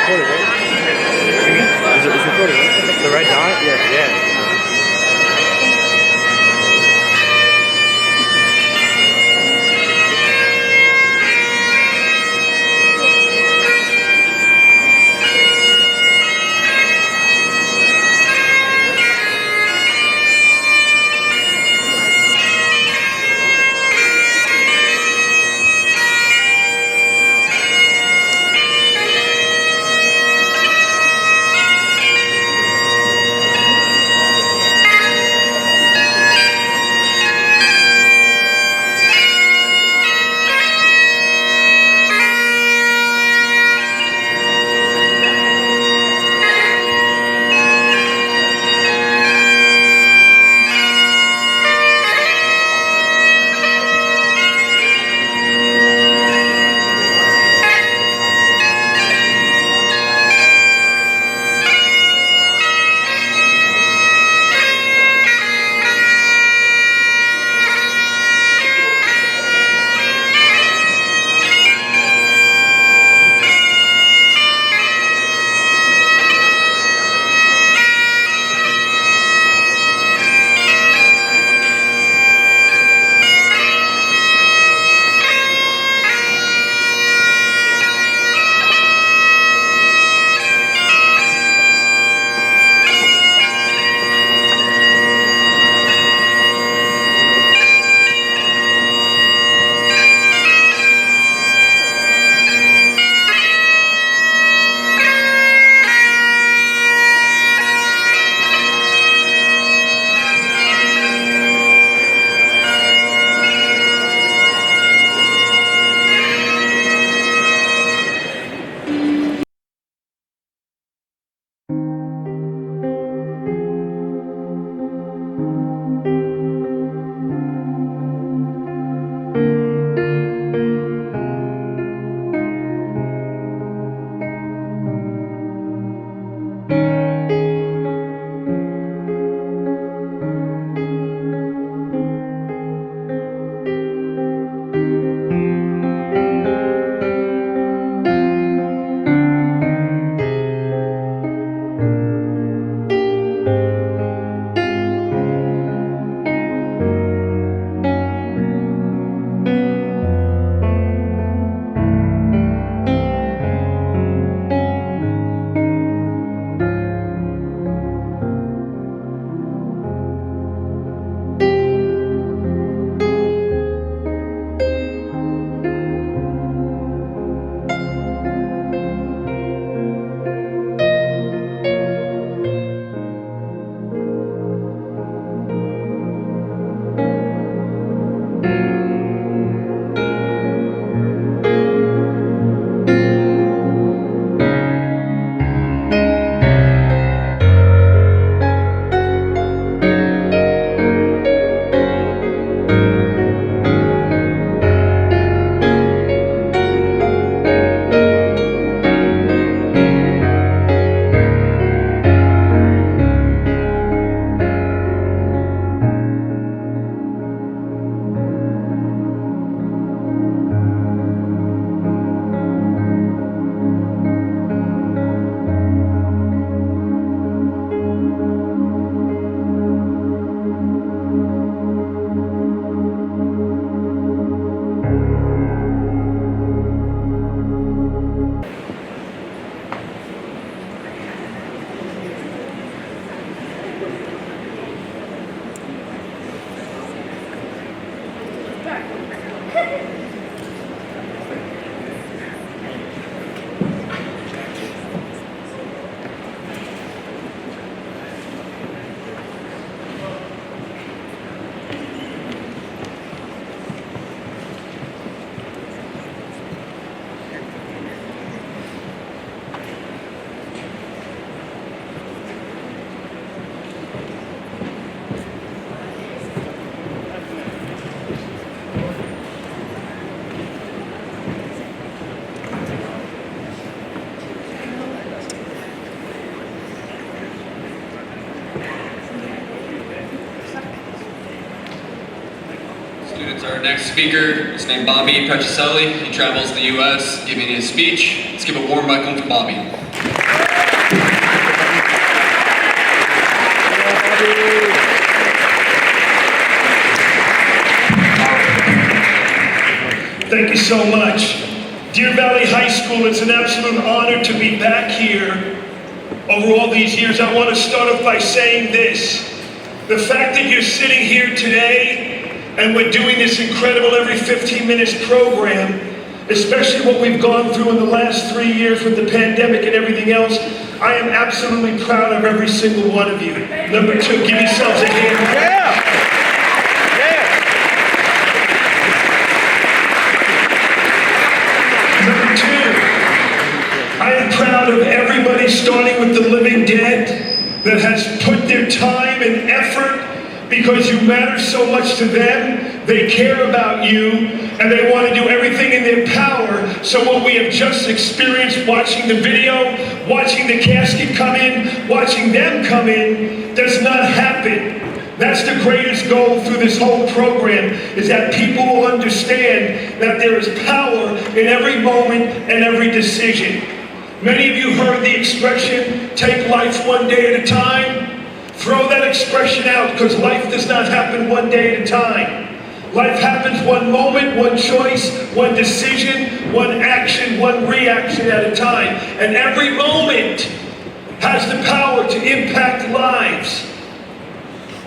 recording, right? Is it recording, right? The red dot? Yeah. Students, our next speaker is named Bobby Petrocelli. He travels the U.S. giving his speech. Let's give a warm welcome to Bobby. Thank you so much. Deer Valley High School, it's an absolute honor to be back here over all these years. I want to start off by saying this. The fact that you're sitting here today and we're doing this incredible every 15 minutes program, especially what we've gone through in the last 3 years with the pandemic and everything else, I am absolutely proud of every single one of you. Number two, give yourselves a hand. Yeah. Number two, I am proud of everybody, starting with the living dead, that has put their time and effort because you matter so much to them. They care about you and they want to do everything in their power. So what we have just experienced, watching the video, watching the casket come in, watching them come in, does not happen. That's the greatest goal through this whole program, is that people will understand that there is power in every moment and every decision. Many of you heard the expression, take life one day at a time. Throw that expression out, because life does not happen one day at a time. Life happens one moment, one choice, one decision, one action, one reaction at a time. And every moment has the power to impact lives.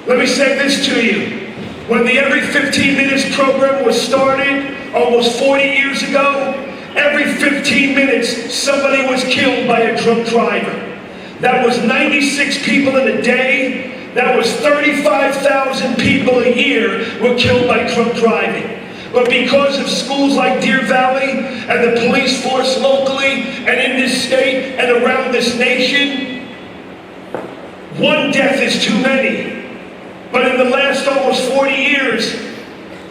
Let me say this to you. When the Every 15 Minutes program was started almost 40 years ago, every 15 minutes somebody was killed by a drunk driver. That was 96 people in a day. That was 35,000 people a year were killed by drunk driving. But because of schools like Deer Valley and the police force locally and in this state and around this nation, one death is too many. But in the last almost 40 years,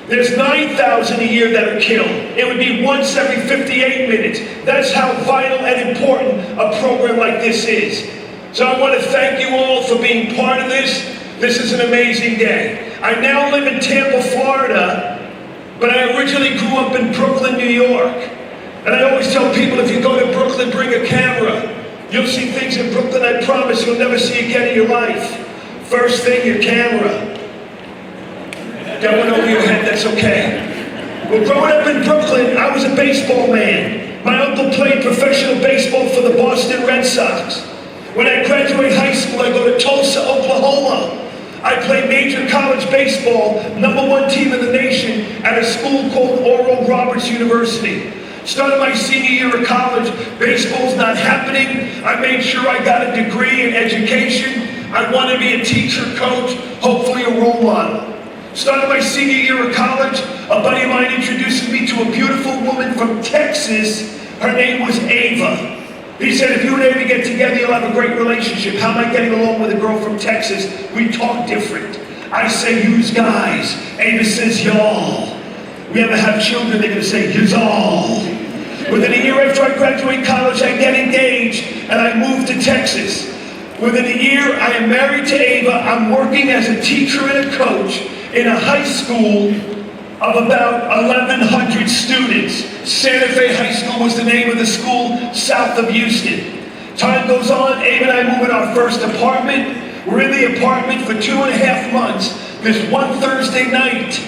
there's 9,000 a year that are killed. It would be once every 58 minutes. That's how vital and important a program like this is. So I want to thank you all for being part of this. This is an amazing day. I now live in Tampa, Florida, but I originally grew up in Brooklyn, New York. And I always tell people, if you go to Brooklyn, bring a camera. You'll see things in Brooklyn I promise you'll never see again in your life. First thing, your camera. That went over your head, that's okay. Well, growing up in Brooklyn, I was a baseball man. My uncle played professional baseball for the Boston Red Sox. When I graduate high school, I go to Tulsa, Oklahoma. I played major college baseball, #1 team in the nation, at a school called Oral Roberts University. Started my senior year of college, baseball's not happening. I made sure I got a degree in education. I want to be a teacher, coach, hopefully a role model. Started my senior year of college, a buddy of mine introduced me to a beautiful woman from Texas. Her name was Ava. He said, if you and Ava get together, you'll have a great relationship. How am I getting along with a girl from Texas? We talk different. I say, yous guys. Ava says, y'all. We ever have children, they're going to say, yous all. Within a year after I graduate college, I get engaged, and I move to Texas. Within a year, I am married to Ava. I'm working as a teacher and a coach in a high school of about 1,100 students. Santa Fe High School was the name of the school south of Houston. Time goes on, Ava and I move in our first apartment. We're in the apartment for 2.5 months. This one Thursday night,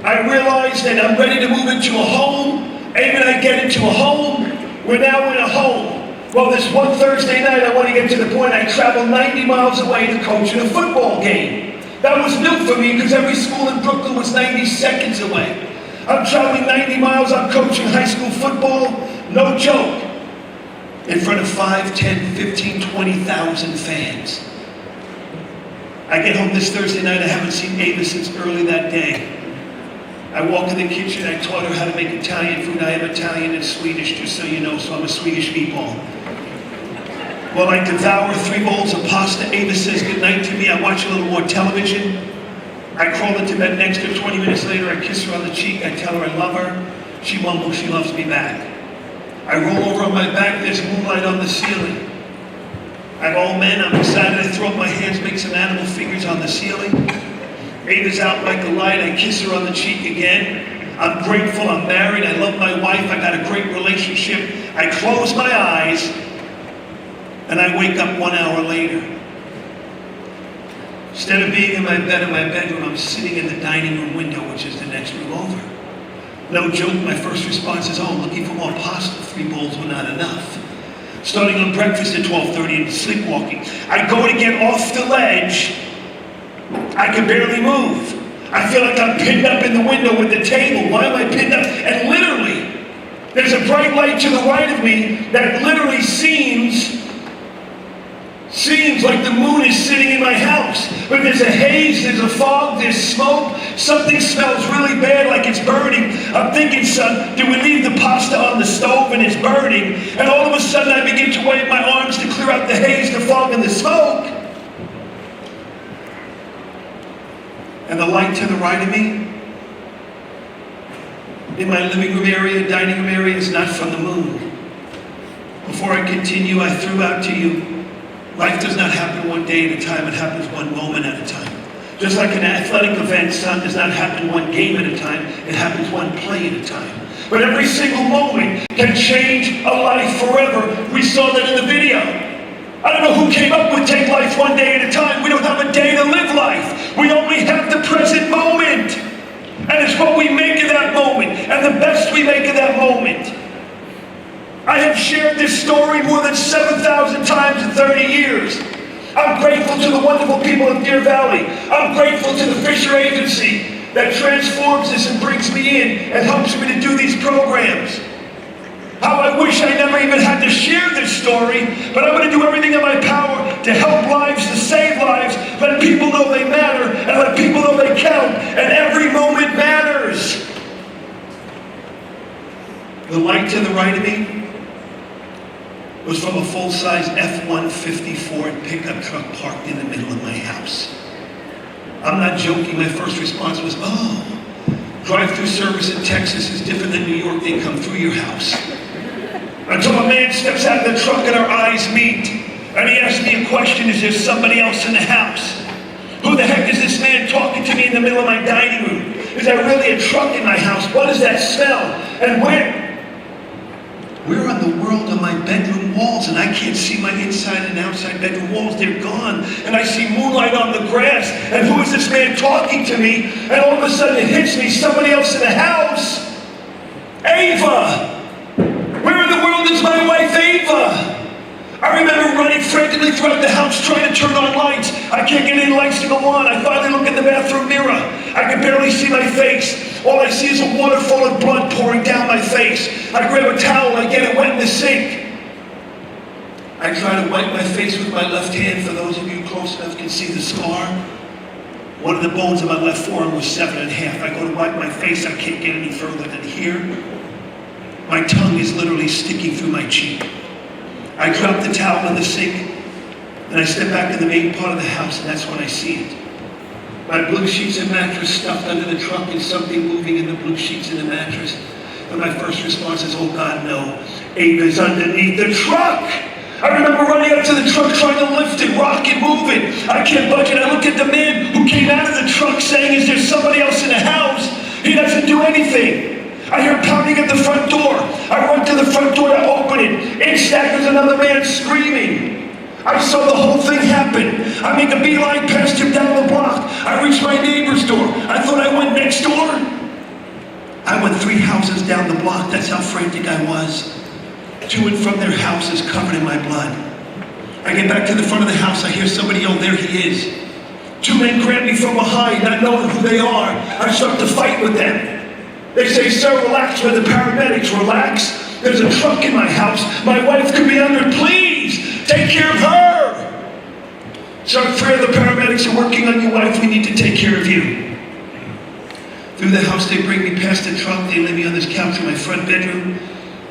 I realized that I'm ready to move into a home. Ava and I get into a home. We're now in a home. Well, this one Thursday night, I want to get to the point I travel 90 miles away to coach in a football game. That was new for me because every school in Brooklyn was 90 seconds away. I'm traveling 90 miles, I'm coaching high school football, no joke, in front of 5, 10, 15, 20,000 fans. I get home this Thursday night, I haven't seen Ava since early that day. I walk in the kitchen, I taught her how to make Italian food. I am Italian and Swedish, just so you know, so I'm a Swedish meatball. Well, I devour 3 bowls of pasta. Ava says goodnight to me. I watch a little more television. I crawl into bed next to her. 20 minutes later, I kiss her on the cheek. I tell her I love her. She mumbles she loves me back. I roll over on my back. There's moonlight on the ceiling. I'm all men. I'm excited. I throw up my hands, make some animal fingers on the ceiling. Ava's out like a light. I kiss her on the cheek again. I'm grateful, I'm married, I love my wife, I got a great relationship. I close my eyes, and I wake up 1 hour later. Instead of being in my bed in my bedroom, I'm sitting in the dining room window, which is the next room over. No joke, my first response is, oh, I'm looking for more pasta. 3 bowls were not enough. Starting on breakfast at 12:30 and sleepwalking. I go to get off the ledge, I can barely move. I feel like I'm pinned up in the window with the table. Why am I pinned up? And literally, there's a bright light to the right of me that literally seems like the moon is sitting in my house. But there's a haze, there's a fog, there's smoke. Something smells really bad, like it's burning. I'm thinking, son, did we leave the pasta on the stove and it's burning? And all of a sudden I begin to wave my arms to clear out the haze, the fog, and the smoke. And the light to the right of me, in my living room area, dining room area, is not from the moon. Before I continue, I threw out to you, life does not happen one day at a time, it happens one moment at a time. Just like an athletic event, son, does not happen one game at a time, it happens one play at a time. But every single moment can change a life forever. We saw that in the video. I don't know who came up with take life one day at a time. We don't have a day to live life. We only have the present moment. And it's what we make of that moment, and the best we make of that moment. I have shared this story more than 7,000 times in 30 years. I'm grateful to the wonderful people of Deer Valley. I'm grateful to the Fisher Agency that transforms this and brings me in and helps me to do these programs. How I wish I never even had to share this story, but I'm going to do everything in my power to help lives, to save lives, let people know they matter, and let people know they count, and every moment matters. The light to the right of me was from a full-size F-150 Ford pickup truck parked in the middle of my house. I'm not joking, my first response was, oh, drive-through service in Texas is different than New York, they come through your house. Until a man steps out of the truck and our eyes meet, and he asks me a question, is there somebody else in the house? Who the heck is this man talking to me in the middle of my dining room? Is there really a truck in my house? What does that smell? And where on the world are my bedroom walls? And I can't see my inside and outside bedroom walls, they're gone. And I see moonlight on the grass, and who is this man talking to me? And all of a sudden it hits me, somebody else in the house. Ava! Where in the world is my wife, Ava? I remember running frantically throughout the house trying to turn on lights. I can't get any lights to go on. I finally look in the bathroom mirror. I can barely see my face. All I see is a waterfall of blood pouring down my face. I grab a towel, I get it wet in the sink. I try to wipe my face with my left hand. For those of you close enough can see the scar. One of the bones of my left forearm was severed in half. I go to wipe my face, I can't get any further than here. My tongue is literally sticking through my cheek. I drop the towel in the sink, and I step back in the main part of the house, and that's when I see it. My blue sheets and mattress stuffed under the truck, and something moving in the blue sheets and the mattress. And my first response is, oh God, no. Ava's underneath the truck! I remember running up to the truck trying to lift it, rock it, move it. I can't budge it. I look at the man who came out of the truck saying, is there somebody else in the house? He doesn't do anything. I hear pounding at the front door. I run to the front door to open it. In staggers another man screaming. I saw the whole thing happen. I make a beeline past him down the block. I reach my neighbor's door. I thought I went next door. I went 3 houses down the block. That's how frantic I was. To and from their houses covered in my blood. I get back to the front of the house. I hear somebody yell, there he is. 2 men grab me from behind, not knowing who they are. I start to fight with them. They say, sir, relax, we're the paramedics, relax. There's a truck in my house. My wife could be under, please, take care of her. Sir, 3 of the paramedics are working on your wife, we need to take care of you. Through the house, they bring me past the truck, they lay me on this couch in my front bedroom.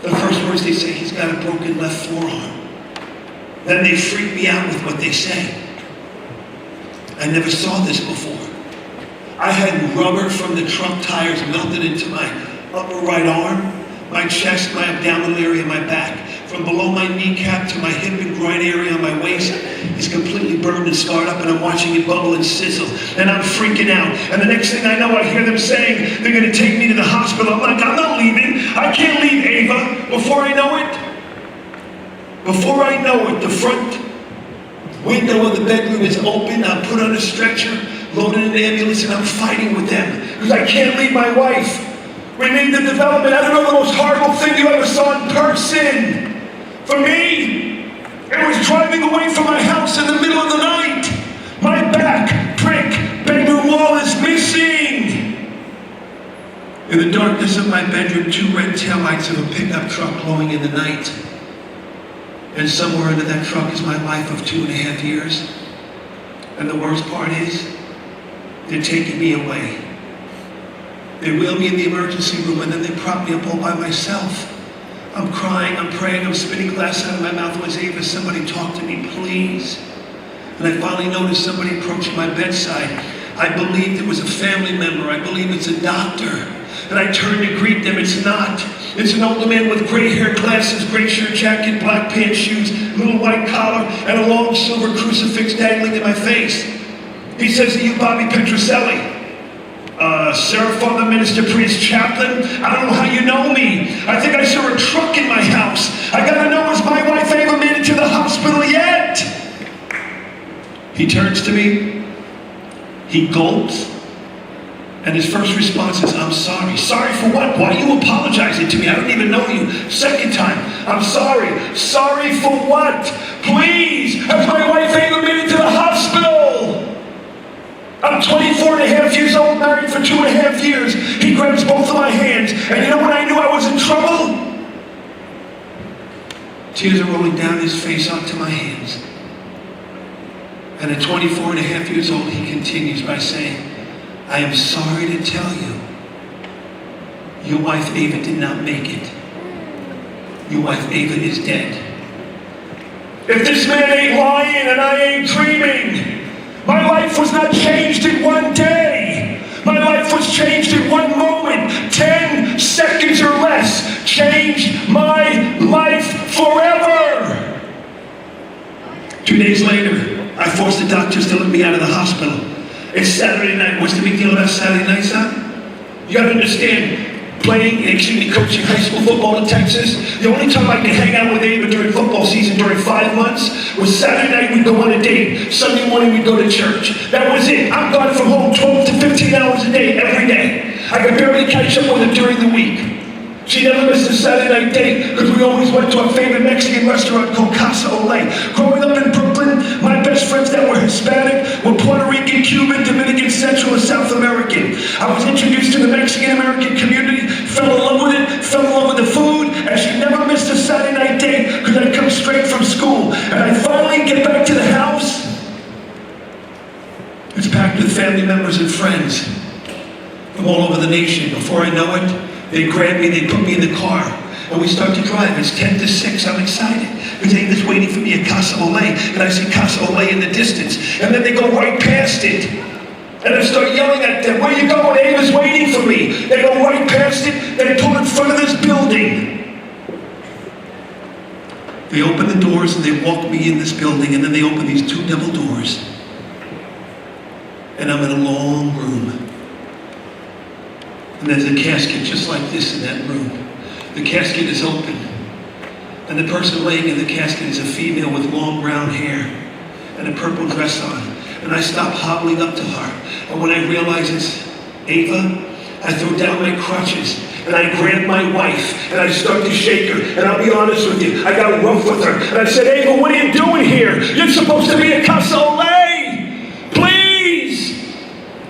The first words they say, he's got a broken left forearm. Then they freak me out with what they say. I never saw this before. I had rubber from the truck tires melted into my upper right arm, my chest, my abdominal area, my back. from below my kneecap to my hip and groin area on my waist is completely burned and scarred up, and I'm watching it bubble and sizzle, and I'm freaking out. And the next thing I know, I hear them saying they're going to take me to the hospital. I'm like, I'm not leaving. I can't leave Ava. Before I know it, the front window of the bedroom is open. I'm put on a stretcher, loaded in an ambulance, and I'm fighting with them because I can't leave my wife. We made the development. I don't know, the most horrible thing you ever saw in person. For me, it was driving away from my house in the middle of the night. My back brick bedroom wall is missing. In the darkness of my bedroom, 2 red taillights of a pickup truck glowing in the night. And somewhere under that truck is my life of 2.5 years. And the worst part is, they're taking me away. They wheel me in the emergency room, and then they prop me up all by myself. I'm crying, I'm praying, I'm spitting glass out of my mouth. Was Ava, somebody talk to me, please? And I finally noticed somebody approaching my bedside. I believed it was a family member. I believe it's a doctor. And I turned to greet them. It's not. It's an older man with gray hair, glasses, gray shirt jacket, black pants, shoes, little white collar, and a long silver crucifix dangling in my face. He says, "Are you Bobby Petroselli?" Sir, Father, Minister, Priest, Chaplain, I don't know how you know me. I think I saw a truck in my house. I gotta know, has my wife Ava made it to the hospital yet? He turns to me, he gulps, and his first response is, "I'm sorry." Sorry for what? Why are you apologizing to me? I don't even know you. Second time, "I'm sorry." Sorry for what? Please, has my wife Ava made it to the hospital? I'm 24.5 years old, married for 2.5 years. He grabs both of my hands, and you know when I knew I was in trouble? Tears are rolling down his face onto my hands. And at 24.5 years old, he continues by saying, "I am sorry to tell you, your wife Ava did not make it. Your wife Ava is dead." If this man ain't lying and I ain't dreaming, my life was not changed in one day. My life was changed in one moment. 10 seconds or less changed my life forever. 2 days later, I forced the doctors to let me out of the hospital. It's Saturday night. What's the big deal about Saturday night, son? You gotta understand, coaching high school football in Texas, the only time I could hang out with Ava during football season during 5 months was Saturday night. We'd go on a date. Sunday morning we'd go to church. That was it. I'm gone from home 12 to 15 hours a day, every day. I could barely catch up with her during the week. She never missed a Saturday night date because we always went to our favorite Mexican restaurant called Casa Olay. Growing up in Brooklyn, my best friends that were Hispanic were Puerto Rican, Cuban, Dominican, Central, and South American. I was introduced to the Mexican-American community, fell in love with it, fell in love with the food, and she never missed a Saturday night date because I'd come straight from school. And I finally get back to the house. It's packed with family members and friends from all over the nation. Before I know it, they grab me, they put me in the car, and we start to drive. It's 10 to 6, I'm excited, because Ava's waiting for me at Casa Olay, and I see Casa Olay in the distance, and then they go right past it. And I start yelling at them, "Where you going? Ava's waiting for me." They go right past it, they pull in front of this building. They open the doors and they walk me in this building, and then they open these 2 double doors. And I'm in a long room. And there's a casket just like this in that room. The casket is open. And the person laying in the casket is a female with long brown hair and a purple dress on. And I stop hobbling up to her. And when I realize it's Ava, I throw down my crutches and I grab my wife and I start to shake her. And I'll be honest with you, I got rough with her. And I said, "Ava, what are you doing here? You're supposed to be at Casa Olay. Please."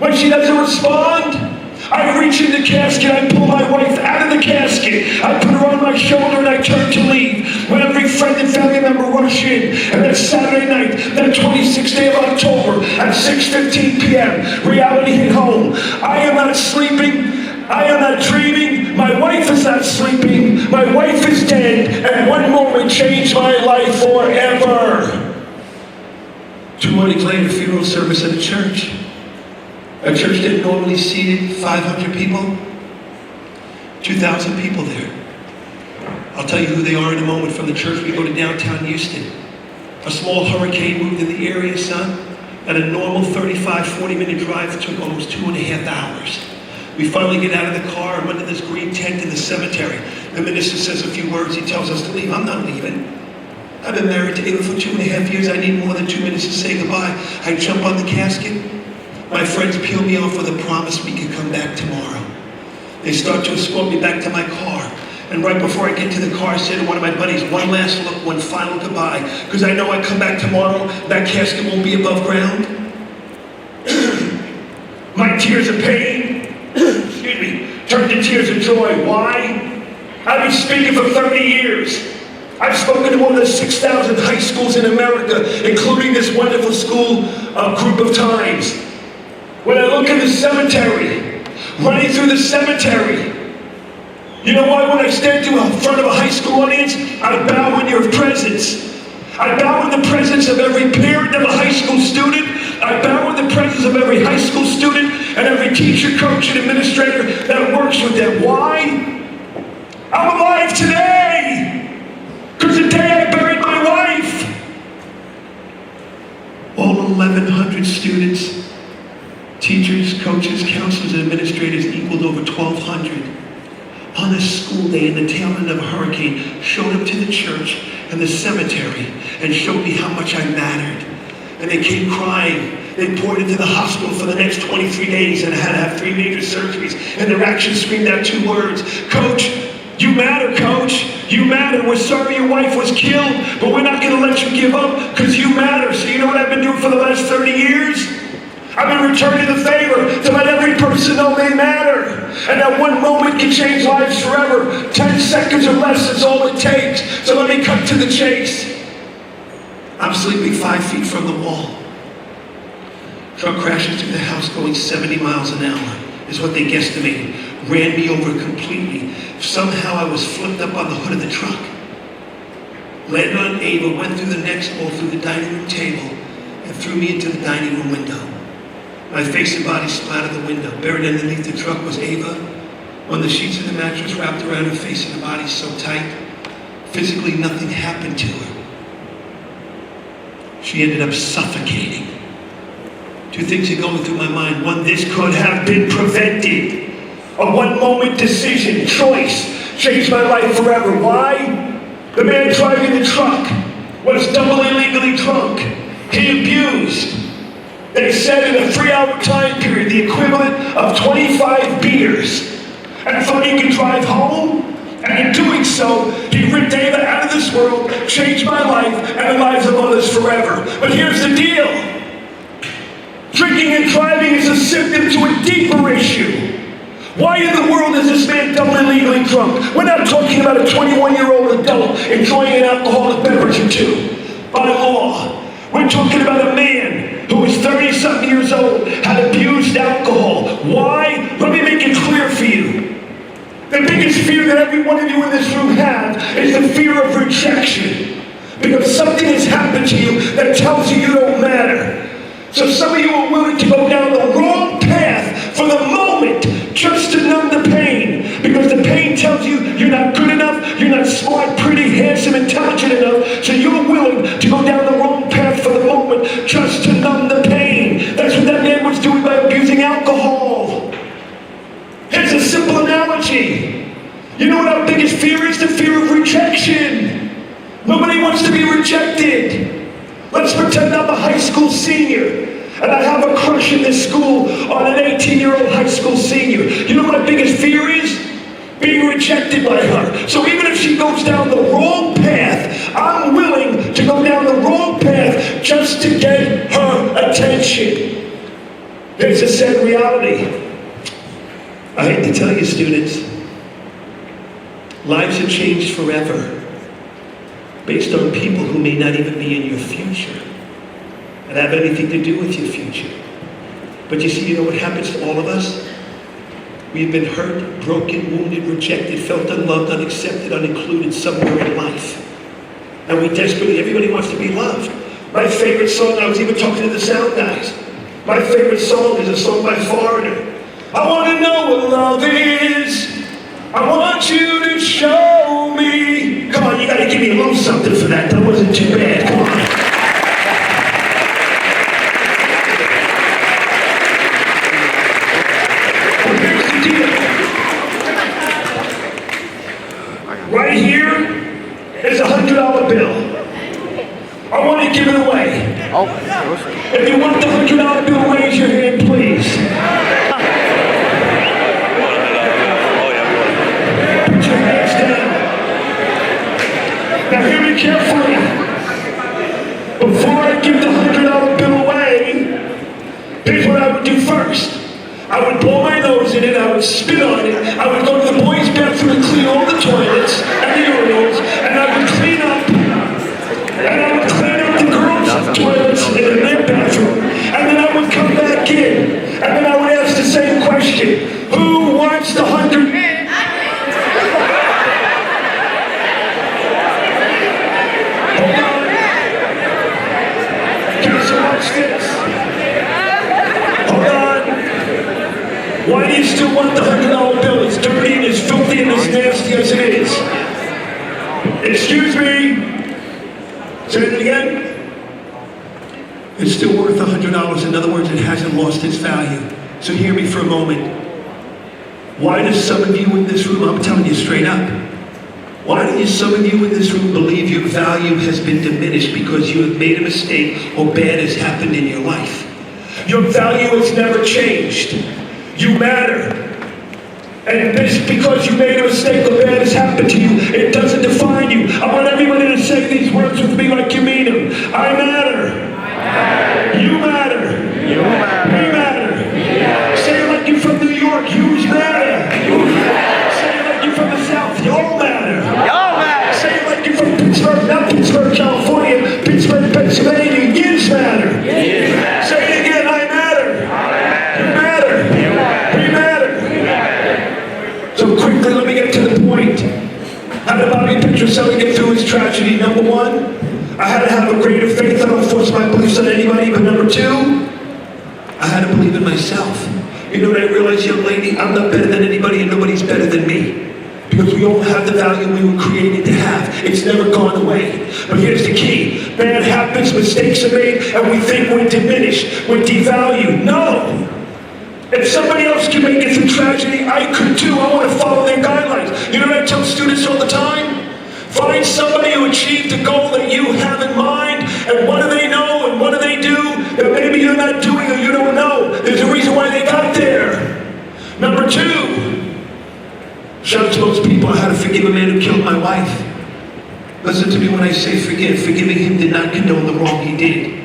When she doesn't respond, I reach in the casket, I pull my wife out of the casket, I put her on my shoulder and I turn to leave. When every friend and family member rush in, and that Saturday night, that 26th day of October at 6:15 p.m., reality hit home. I am not sleeping, I am not dreaming, my wife is not sleeping, my wife is dead, and one moment changed my life forever. 2 mornings later, funeral service at a church. A church that normally seated 500 people, 2,000 people there. I'll I'll tell you who they are in a moment. From the church, we go to downtown Houston. A small hurricane moved in the area, son. And a normal 35, 40-minute drive took almost 2.5 hours. We finally get out of the car. I'm under this green tent in the cemetery. The minister says a few words. He tells us to leave. I'm not leaving. I've been married to Ava for 2.5 years. I need more than 2 minutes to say goodbye. I jump on the casket. My friends peel me off with a promise we could come back tomorrow. They start to escort me back to my car. And right before I get to the car, I say to one of my buddies, one last look, one final goodbye. Because I know I come back tomorrow, that casket won't be above ground. My tears of pain, excuse me, turn to tears of joy. Why? I've been speaking for 30 years. I've spoken to more than 6,000 high schools in America, including this wonderful school group of times. When I look at the cemetery, running through the cemetery, you know why when I stand in front of a high school audience, I bow in your presence. I bow in the presence of every parent of a high school student. I bow in the presence of every high school student and every teacher, coach, and administrator that works with them. Why? I'm alive today because the day I buried my wife. All 1,100 students, teachers, coaches, counselors, and administrators equaled over 1,200. On a school day in the tail end of a hurricane, showed up to the church and the cemetery and showed me how much I mattered. And they came crying. They poured into the hospital for the next 23 days and I had to have 3 major surgeries. And their actions screamed out 2 words. Coach, you matter, Coach. You matter. We're sorry your wife was killed, but we're not going to let you give up because you matter. So you know what I've been doing for the last 30 years? I've been returning the favor to let every person know they matter. And that one moment can change lives forever. 10 seconds or less is all it takes. So let me cut to the chase. I'm sleeping 5 feet from the wall. Truck crashes through the house going 70 miles an hour, is what they guesstimated. Ran me over completely. Somehow I was flipped up on the hood of the truck. Landed on Ava, went through the next wall, through the dining room table, and threw me into the dining room window. My face and body splattered the window. Buried underneath the truck was Ava, on the sheets of the mattress wrapped around her face and the body so tight, physically nothing happened to her. She ended up suffocating. 2 things are going through my mind. One, this could have been prevented. A one-moment decision, choice, changed my life forever. Why? The man driving the truck was doubly legally drunk. He abused. They said in a 3-hour time period, the equivalent of 25 beers. And thought he could drive home? And in doing so, he ripped Ava out of this world, changed my life, and the lives of others forever. But here's the deal. Drinking and driving is a symptom to a deeper issue. Why in the world is this man doubly legally drunk? We're not talking about a 21-year-old adult enjoying an alcoholic beverage or 2 by law. We're talking about a man who was 30-something years old, had abused alcohol. Why? Let me make it clear for you. The biggest fear that every one of you in this room have is the fear of rejection. Because something has happened to you that tells you you don't matter. So some of you are willing to go down the wrong path for the moment just to numb the pain. Because the pain tells you you're not good enough, you're not smart, pretty, handsome, intelligent enough. So you're willing to go down the wrong path for the moment just to numb the pain. That's what that man was doing by abusing alcohol. Here's a simple analogy. You know what our biggest fear is? The fear of rejection. Nobody wants to be rejected. Let's pretend I'm a high school senior and I have a crush in this school on an 18-year-old high school senior. You know what my biggest fear is? Being rejected by her. So even if she goes down the wrong path, I'm willing to go down the wrong path just to get her attention. Here's a sad reality. I hate to tell you, students, lives have changed forever based on people who may not even be in your future and have anything to do with your future. But you see, you know what happens to all of us? We've been hurt, broken, wounded, rejected, felt unloved, unaccepted, unincluded somewhere in life. And we desperately, everybody wants to be loved. My favorite song, I was even talking to the sound guys, my favorite song is a song by Foreigner. I want to know what love is. I want you to show me. something for that. That wasn't too bad. Come on. Well, here's the deal. Right here is $100 bill. I want to give it away. Oh, If you want the $100 bill, raise your hand, please. Put your hands down. Now hear me carefully. Before I give the $100 bill away, here's what I would do first. I would blow my nose in it, I would spit on it, I would go to the boys' bathroom and clean all the toilets and the urinals, and I would clean up the girls' toilets in their bathroom, and then I would come back in, and then I would ask the same question: who wants the 100? Hold on. Council, watch this. Hold on. Why do you still want the $100 bill? It's dirty and it's filthy and it's nasty as it is. Excuse me. Say it again. It's still worth $100. In other words, it hasn't lost its value. So hear me for a moment. Why do some of you in this room, I'm telling you straight up, why do some of you in this room believe your value has been diminished because you have made a mistake or bad has happened in your life? Your value has never changed. You matter. And just because you made a mistake or bad has happened to you, it doesn't define you. I want everybody to say these words with me like you mean them. I matter. You matter. We matter. Say it like you're from New York. Yous matter. Say it like you're from the South. Y'all matter. Say it like you're from Pittsburgh, not Pittsburgh, California, Pittsburgh, Pennsylvania. Yous matter. Say it again. I matter. You matter. We matter. So quickly, let me get to the point. How did Bobby Petroselli get through his tragedy? Number one, I had to have a greater faith. I don't force my beliefs on anybody. But number two, I had to believe in myself. You know what I realized, young lady? I'm not better than anybody and nobody's better than me. Because we all have the value we were created to have. It's never gone away. But here's the key. Bad happens, mistakes are made, and we think we're diminished, we're devalued. No! If somebody else can make it through tragedy, I could too. I want to follow their guidelines. You know what I tell students all the time? Find somebody who achieved a goal that you have in mind, and what do they know, and what do they do that maybe you're not doing or you don't know. There's a reason why they got there. Number two, shout out to those people. I had to forgive a man who killed my wife. Listen to me when I say forgive. Forgiving him did not condone the wrong he did.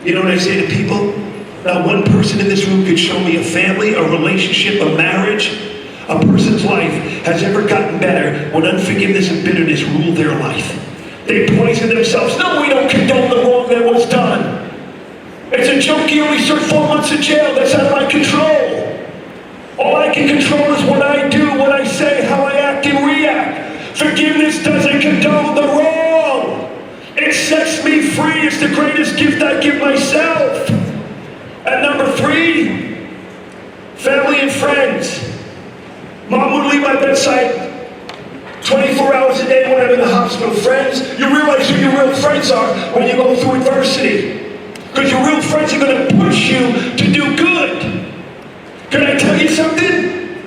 You know what I say to people? Not one person in this room could show me a family, a relationship, a marriage, a person's life has ever gotten better when unforgiveness and bitterness rule their life. They poison themselves. No, we don't condone the wrong that was done. It's a joke. You only served 4 months in jail. That's out of my control. All I can control is what I do, what I say, how I act and react. Forgiveness doesn't condone the wrong. It sets me free. It's the greatest gift I give myself. And number three, family and friends. Mom would leave my bedside 24 hours a day when I'm in the hospital. Friends, you realize who your real friends are when you go through adversity. Because your real friends are going to push you to do good. Can I tell you something?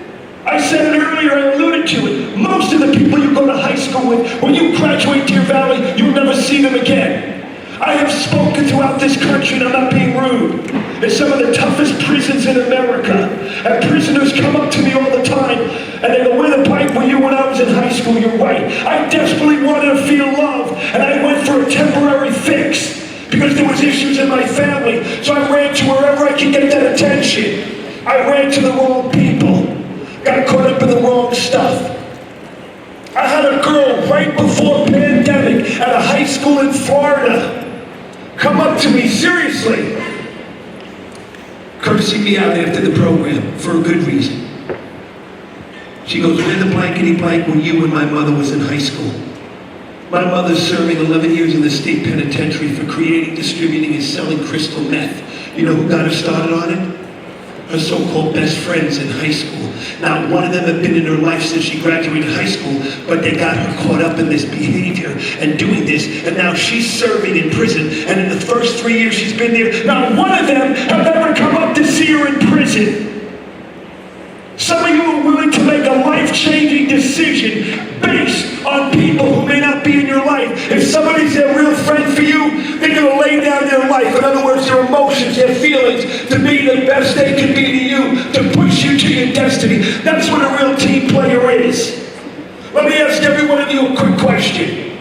I said it earlier, I alluded to it. Most of the people you go to high school with, when you graduate Deer Valley, you'll never see them again. I have spoken throughout this country, and I'm not being rude, in some of the toughest prisons in America. And prisoners come up to me all the time, and they go, where the pipe were you when I was in high school? You're right. I desperately wanted to feel love, and I went for a temporary fix, because there was issues in my family. So I ran to wherever I could get that attention. I ran to the wrong people. Got caught up in the wrong stuff. I had a girl right before pandemic at a high school in Florida come up to me, seriously, cursing me out after the program for a good reason. She goes, where the blankety blank were you when my mother was in high school? My mother's serving 11 years in the state penitentiary for creating, distributing, and selling crystal meth. You know who got her started on it? her so-called best friends in high school. Not one of them have been in her life since she graduated high school, but they got her caught up in this behavior and doing this, and now she's serving in prison, and in the first 3 years she's been there, not one of them have ever come up to see her in prison. Some of you are willing to make a life-changing decision based on people who may not be in your life. If somebody's a real friend for you, they're going to lay down their life. In other words, their emotions, their feelings, to be the best they can be to you, to push you to your destiny. That's what a real team player is. Let me ask every one of you a quick question.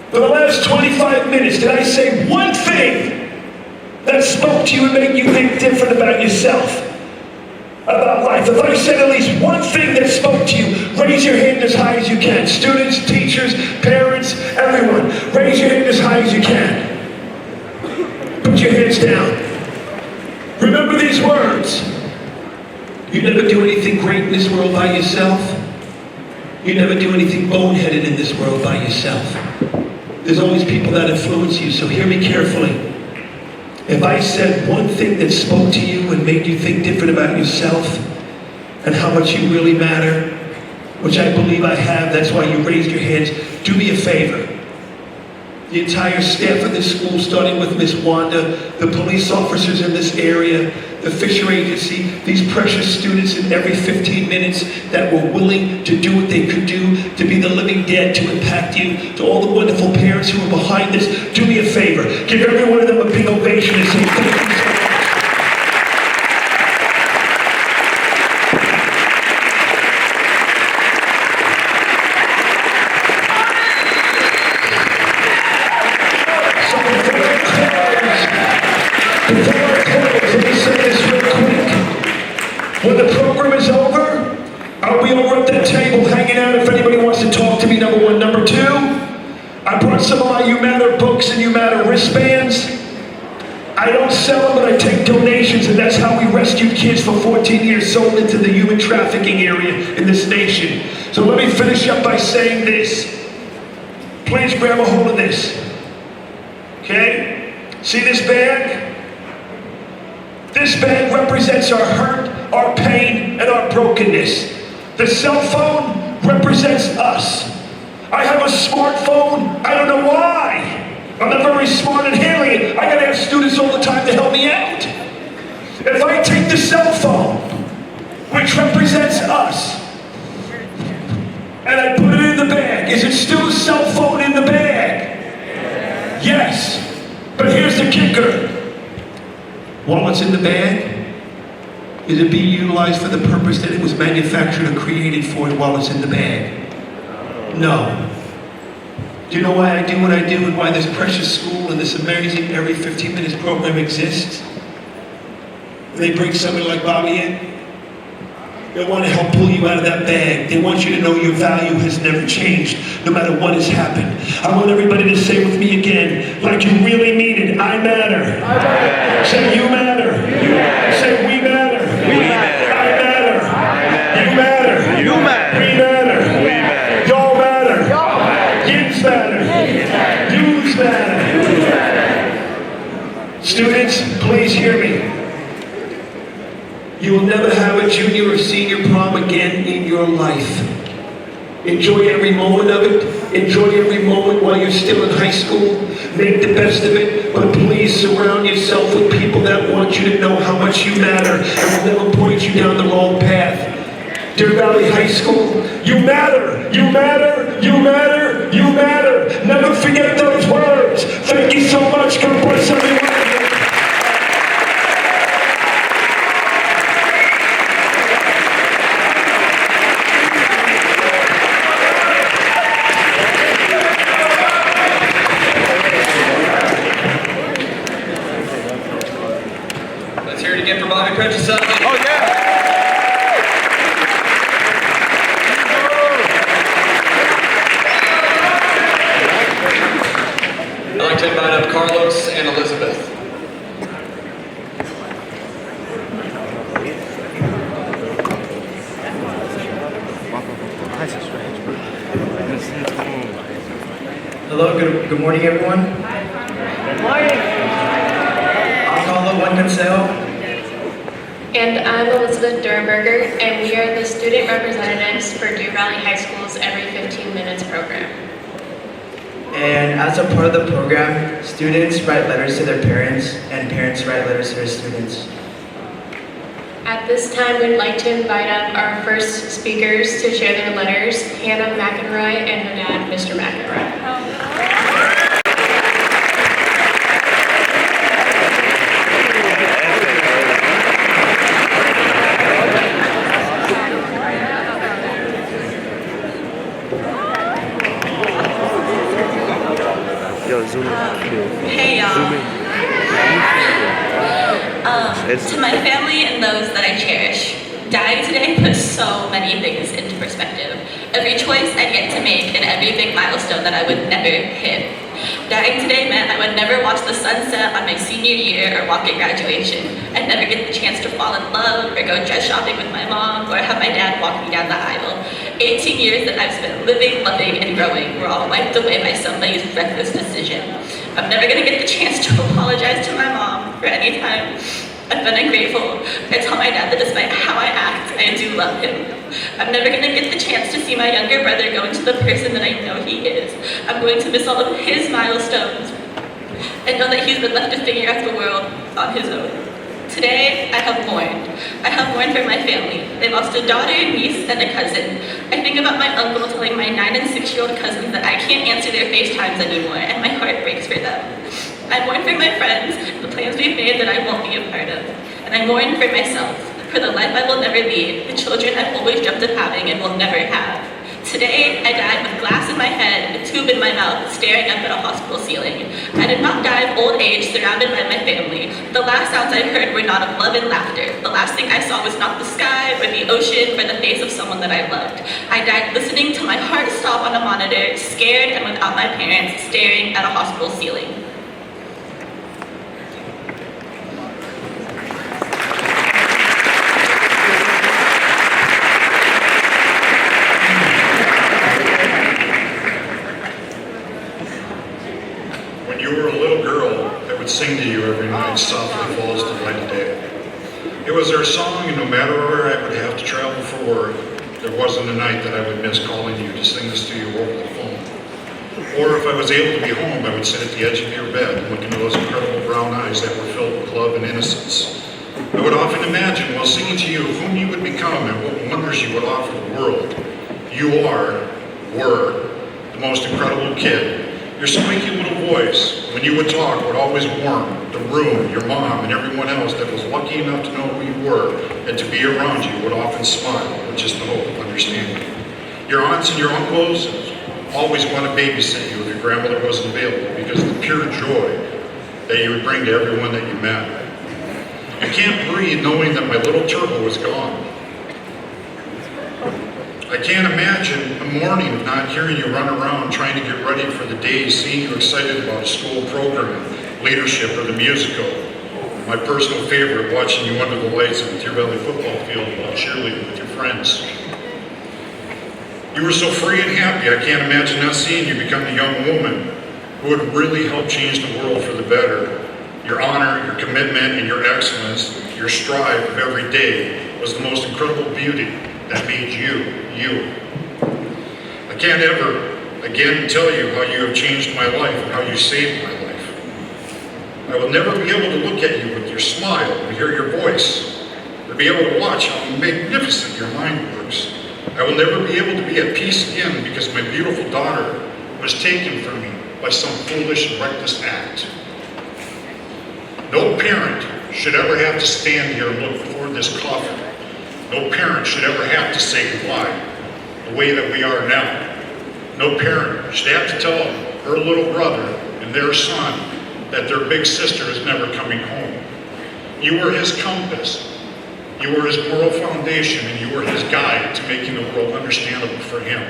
For the last 25 minutes, did I say one thing that spoke to you and made you think different about yourself? About life? If I said at least one thing that spoke to you, raise your hand as high as you can. Students, teachers, parents, everyone, raise your hand as high as you can. Put your hands down. Remember these words. You never do anything great in this world by yourself. You never do anything boneheaded in this world by yourself. There's always people that influence you, so hear me carefully. If I said one thing that spoke to you and made you think different about yourself and how much you really matter, which I believe I have, that's why you raised your hands, do me a favor. The entire staff of this school, starting with Miss Wanda, the police officers in this area, the Fisher Agency, these precious students in every 15 minutes that were willing to do what they could do, to be the living dead, to impact you, to all the wonderful parents who are behind this, do me a favor. Give every one of them a big ovation and say thank you so much. When the program is over, I'll be over at that table hanging out if anybody wants to talk to me, number one. Number two, I brought some of my You Matter books and You Matter wristbands. I don't sell them, but I take donations, and that's how we rescued kids for 14 years sold into the human trafficking area in this nation. So let me finish up by saying this. Please grab a hold of this. Okay? See this bag? This bag represents our hurt, our pain, and our brokenness. The cell phone represents us. I have a smartphone. I don't know why. I'm not very smart at handling it. I gotta have students all the time to help me out. If I take the cell phone, which represents us, and I put it in the bag, is it still a cell phone in the bag? Yes. But here's the kicker. While it's in the bag, is it being utilized for the purpose that it was manufactured or created for while it's in the bag? No. Do you know why I do what I do and why this precious school and this amazing every 15 minutes program exists? They bring somebody like Bobby in. They want to help pull you out of that bag. They want you to know your value has never changed, no matter what has happened. I want everybody to say with me again, like you really mean it, I matter. I matter. Say you matter. You matter. Say we matter. We matter. I matter. You matter. You matter. We matter. We matter. Y'all matter. Y'all matter. Yins matter. Yous matter. Yous matter. Students, please hear me. You will never have a junior or senior prom again in your life. Enjoy every moment of it. Enjoy every moment while you're still in high school. Make the best of it, but please surround yourself with people that want you to know how much you matter and will never point you down the wrong path. Deer Valley High School, you matter, you matter, you matter, you matter. Never forget those words. Thank you so much. God bless everyone. Again for Bobby Prentice. Oh, yeah. I'd like to invite up Carlos and Elizabeth. Hello, good morning, everyone. Good morning. I'll call it one good sale. And I'm Elizabeth Durenberger, and we are the student representatives for Deer Valley High School's Every 15 Minutes program. And as a part of the program, students write letters to their parents, and parents write letters to their students. At this time, we'd like to invite up our first speakers to share their letters, Hannah McEnroy and her dad, Mr. McEnroy. Yo, zoom in. Hey y'all. Zoom in. To my family and those that I cherish, dying today puts so many things into perspective. Every choice I get to make and every big milestone that I would never hit. Dying today meant I would never watch the sunset on my senior year or walk at graduation. I'd never get the chance to fall in love or go dress shopping with my mom or have my dad walk me down the aisle. 18 years that I've spent living, loving, and growing were all wiped away by somebody's reckless decision. I'm never gonna get the chance to apologize to my mom for any time I've been ungrateful. I tell my dad that despite how I act, I do love him. I'm never gonna get the chance to see my younger brother go into the person that I know he is. I'm going to miss all of his milestones and know that he's been left to figure out the world on his own. Today, I have mourned. I have mourned for my family. They lost a daughter, niece, and a cousin. I think about my uncle telling my 9 and 6-year-old cousins that I can't answer their FaceTimes anymore, and my heart breaks for them. I mourn for my friends, the plans we've made that I won't be a part of. And I mourn for myself, for the life I will never lead, the children I've always dreamt of having and will never have. Today, I died with glass in my head and a tube in my mouth, staring up at a hospital ceiling. I did not die of old age, surrounded by my family. The last sounds I heard were not of love and laughter. The last thing I saw was not the sky, or the ocean, or the face of someone that I loved. I died listening to my heart stop on a monitor, scared and without my parents, staring at a hospital ceiling. Sing to you every night, softly falls the light of day. It was their song, and no matter where I would have to travel for work, there wasn't a night that I would miss calling you to sing this to you over the phone. Or if I was able to be home, I would sit at the edge of your bed and look into those incredible brown eyes that were filled with love and innocence. I would often imagine while singing to you whom you would become and what wonders you would offer the world. You were the most incredible kid. Your squeaky little voice, when you would talk, would always warm the room, your mom, and everyone else that was lucky enough to know who you were and to be around you would often smile with just the hope of understanding. Your aunts and your uncles always want to babysit you if your grandmother wasn't available because of the pure joy that you would bring to everyone that you met. You can't breathe knowing that my little turtle was gone. I can't imagine a morning of not hearing you run around trying to get ready for the day, seeing you excited about a school program, leadership, or the musical. My personal favorite, watching you under the lights of the Deer Valley football field while cheerleading with your friends. You were so free and happy, I can't imagine not seeing you become the young woman who would really help change the world for the better. Your honor, your commitment, and your excellence, your strive of every day was the most incredible beauty that made you, you. I can't ever again tell you how you have changed my life and how you saved my life. I will never be able to look at you with your smile and hear your voice, or be able to watch how magnificent your mind works. I will never be able to be at peace again because my beautiful daughter was taken from me by some foolish and reckless act. No parent should ever have to stand here and look before this coffin. No parent should ever have to say goodbye the way that we are now. No parent should have to tell her little brother and their son that their big sister is never coming home. You were his compass. You were his moral foundation, and you were his guide to making the world understandable for him.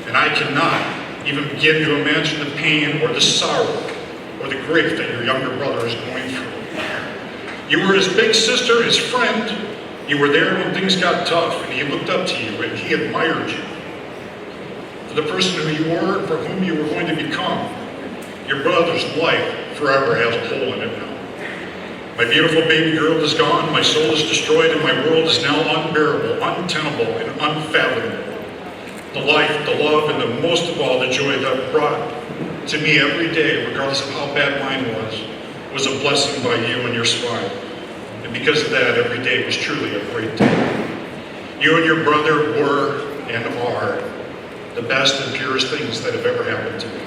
And I cannot even begin to imagine the pain or the sorrow or the grief that your younger brother is going through. You were his big sister, his friend. You were there when things got tough, and he looked up to you, and he admired you for the person who you were and for whom you were going to become. Your brother's life forever has a hole in it now. My beautiful baby girl is gone, my soul is destroyed, and my world is now unbearable, untenable, and unfathomable. The life, the love, and the most of all, the joy that brought to me every day, regardless of how bad mine was a blessing by you and your smile. And because of that, every day was truly a great day. You and your brother were and are the best and purest things that have ever happened to me.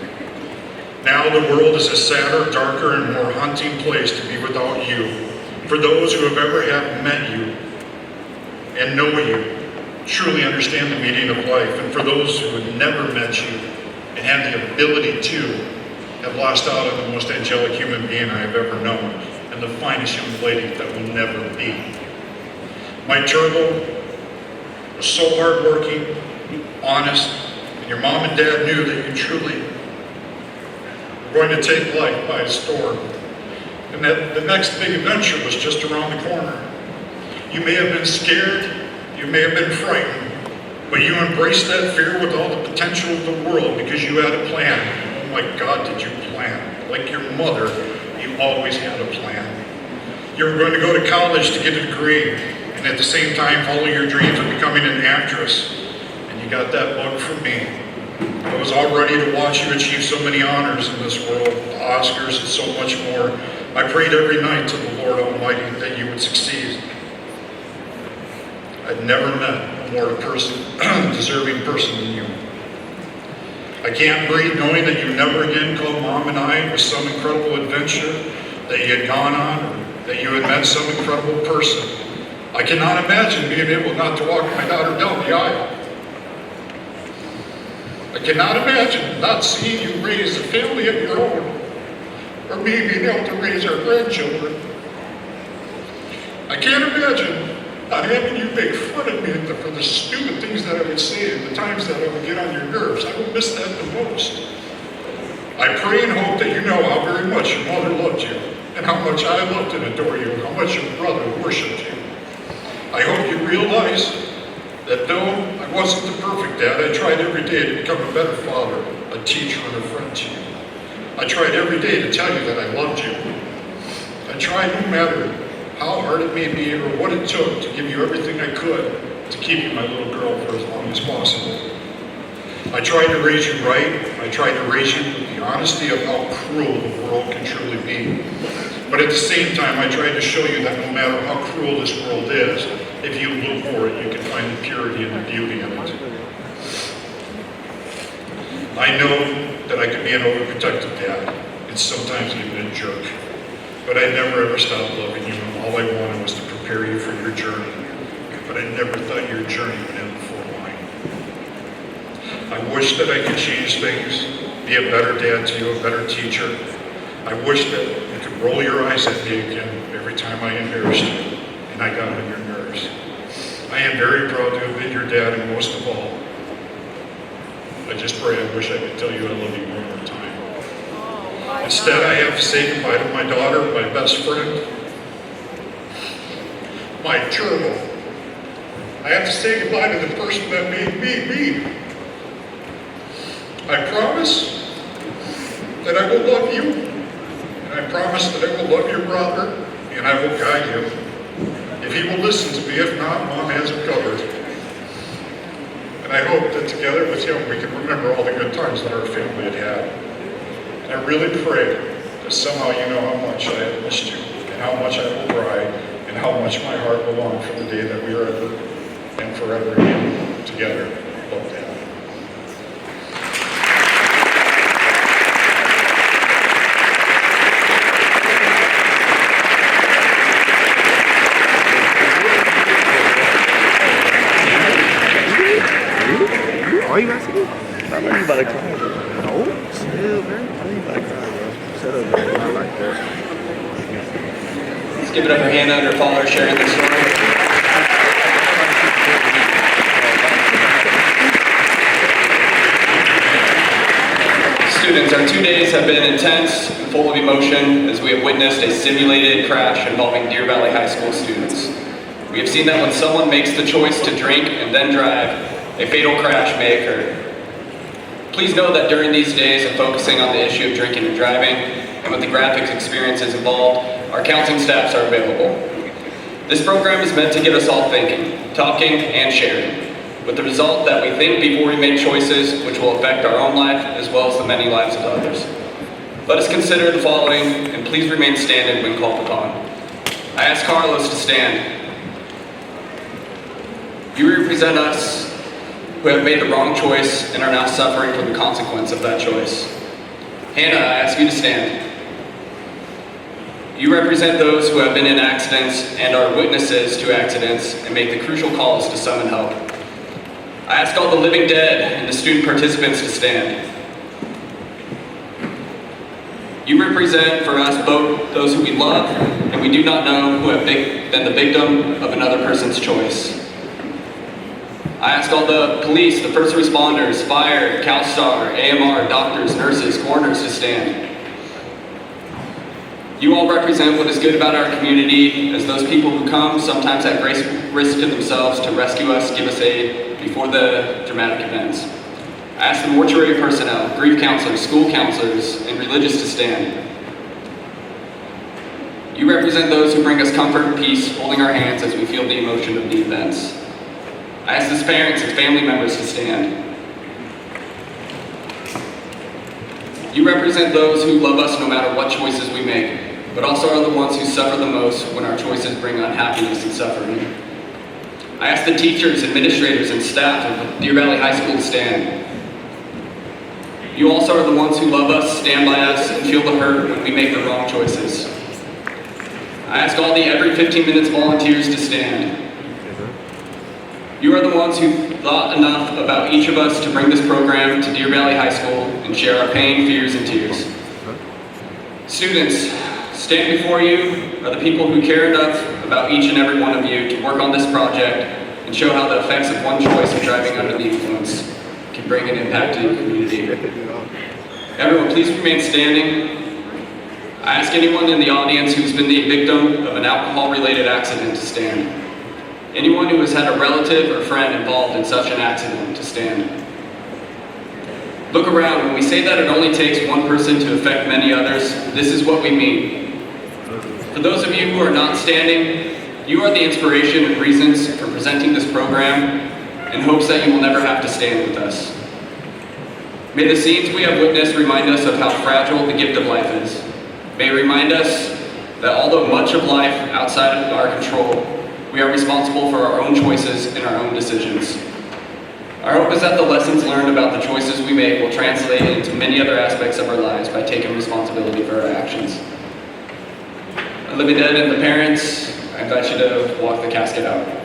Now the world is a sadder, darker, and more haunting place to be without you. For those who have ever have met you and know you, truly understand the meaning of life. And for those who have never met you and have the ability to, have lost out on the most angelic human being I have ever known and the finest young lady that will never be. My turbo was so hardworking, honest, and your mom and dad knew that you truly were going to take life by storm. And that the next big adventure was just around the corner. You may have been scared, you may have been frightened, but you embraced that fear with all the potential of the world because you had a plan. Oh my God, did you plan? Like your mother, you always had a plan. You were going to go to college to get a degree, and at the same time follow your dreams of becoming an actress. And you got that bug from me. I was all ready to watch you achieve so many honors in this world, the Oscars and so much more. I prayed every night to the Lord Almighty that you would succeed. I'd never met a more deserving person than you. I can't breathe knowing that you never again called Mom and I with some incredible adventure that you had gone on, or that you had met some incredible person. I cannot imagine being able not to walk my daughter down the aisle. I cannot imagine not seeing you raise a family of your own, or me being able to raise our grandchildren. I can't imagine not having you make fun of me for the stupid things that I would say and the times that I would get on your nerves. I would miss that the most. I pray and hope that you know how very much your mother loved you, and how much I loved and adore you, and how much your brother worshipped you. I hope you realize that though I wasn't the perfect dad, I tried every day to become a better father, a teacher, and a friend to you. I tried every day to tell you that I loved you. I tried no matter how hard it may be or what it took to give you everything I could to keep you my little girl for as long as possible. I tried to raise you right. I tried to raise you with the honesty of how cruel the world can truly be. But at the same time, I tried to show you that no matter how cruel this world is, if you look for it, you can find the purity and the beauty in it. I know that I could be an overprotective dad, and sometimes even a jerk. But I never ever stopped loving you, and all I wanted was to prepare you for your journey. But I never thought your journey would end before mine. I wish that I could change things, be a better dad to you, a better teacher. I wish that you could roll your eyes at me again every time I embarrassed you and I got on your nerves. I am very proud to have been your dad, and most of all, I just pray I wish I could tell you I love you one more time. Instead, I have to say goodbye to my daughter, my best friend, my turtle. I have to say goodbye to the person that made me me. I promise that I will love you, and I promise that I will love your brother, and I will guide him. If he will listen to me, if not, Mom has him covered. And I hope that together with him, we can remember all the good times that our family had had. And I really pray that somehow you know how much I have missed you, and how much I will cry, and how much my heart will long for the day that we are ever and forever again together. Love, Dad. Are you asking me? I'm not about to cry, bro. No? Chill, man. I ain't about to cry, bro. Shut up, man. Not like that. Let's give it up for Hannah and her father sharing the story. Students, our 2 days have been intense and full of emotion as we have witnessed a simulated crash involving Deer Valley High School students. We have seen that when someone makes the choice to drink and then drive, a fatal crash may occur. Please know that during these days of focusing on the issue of drinking and driving, and with the graphic experiences involved, our counseling staffs are available. This program is meant to get us all thinking, talking, and sharing, with the result that we think before we make choices which will affect our own life as well as the many lives of others. Let us consider the following, and please remain standing when called upon. I ask Carlos to stand. You represent us who have made the wrong choice and are now suffering from the consequence of that choice. Hannah, I ask you to stand. You represent those who have been in accidents and are witnesses to accidents and make the crucial calls to summon help. I ask all the living dead and the student participants to stand. You represent for us both those who we love and we do not know who have been the victim of another person's choice. I ask all the police, the first responders, fire, CalSTAR, AMR, doctors, nurses, coroners to stand. You all represent what is good about our community as those people who come, sometimes at great risk to themselves, to rescue us, give us aid before the dramatic events. I ask the mortuary personnel, grief counselors, school counselors, and religious to stand. You represent those who bring us comfort and peace, holding our hands as we feel the emotion of the events. I ask the parents and family members to stand. You represent those who love us no matter what choices we make, but also are the ones who suffer the most when our choices bring unhappiness and suffering. I ask the teachers, administrators, and staff of Deer Valley High School to stand. You also are the ones who love us, stand by us, and feel the hurt when we make the wrong choices. I ask all the every 15 minutes volunteers to stand. You are the ones who thought enough about each of us to bring this program to Deer Valley High School and share our pain, fears, and tears. Students, standing before you are the people who care enough about each and every one of you to work on this project and show how the effects of one choice of driving under the influence can bring an impact to your community. Everyone, please remain standing. I ask anyone in the audience who's been the victim of an alcohol-related accident to stand. Anyone who has had a relative or friend involved in such an accident to stand. Look around. When we say that it only takes one person to affect many others, this is what we mean. For those of you who are not standing, you are the inspiration and reasons for presenting this program in hopes that you will never have to stand with us. May the scenes we have witnessed remind us of how fragile the gift of life is. May it remind us that although much of life outside of our control, we are responsible for our own choices and our own decisions. Our hope is that the lessons learned about the choices we make will translate into many other aspects of our lives by taking responsibility for our actions. The living dead and the parents, I invite you to walk the casket out.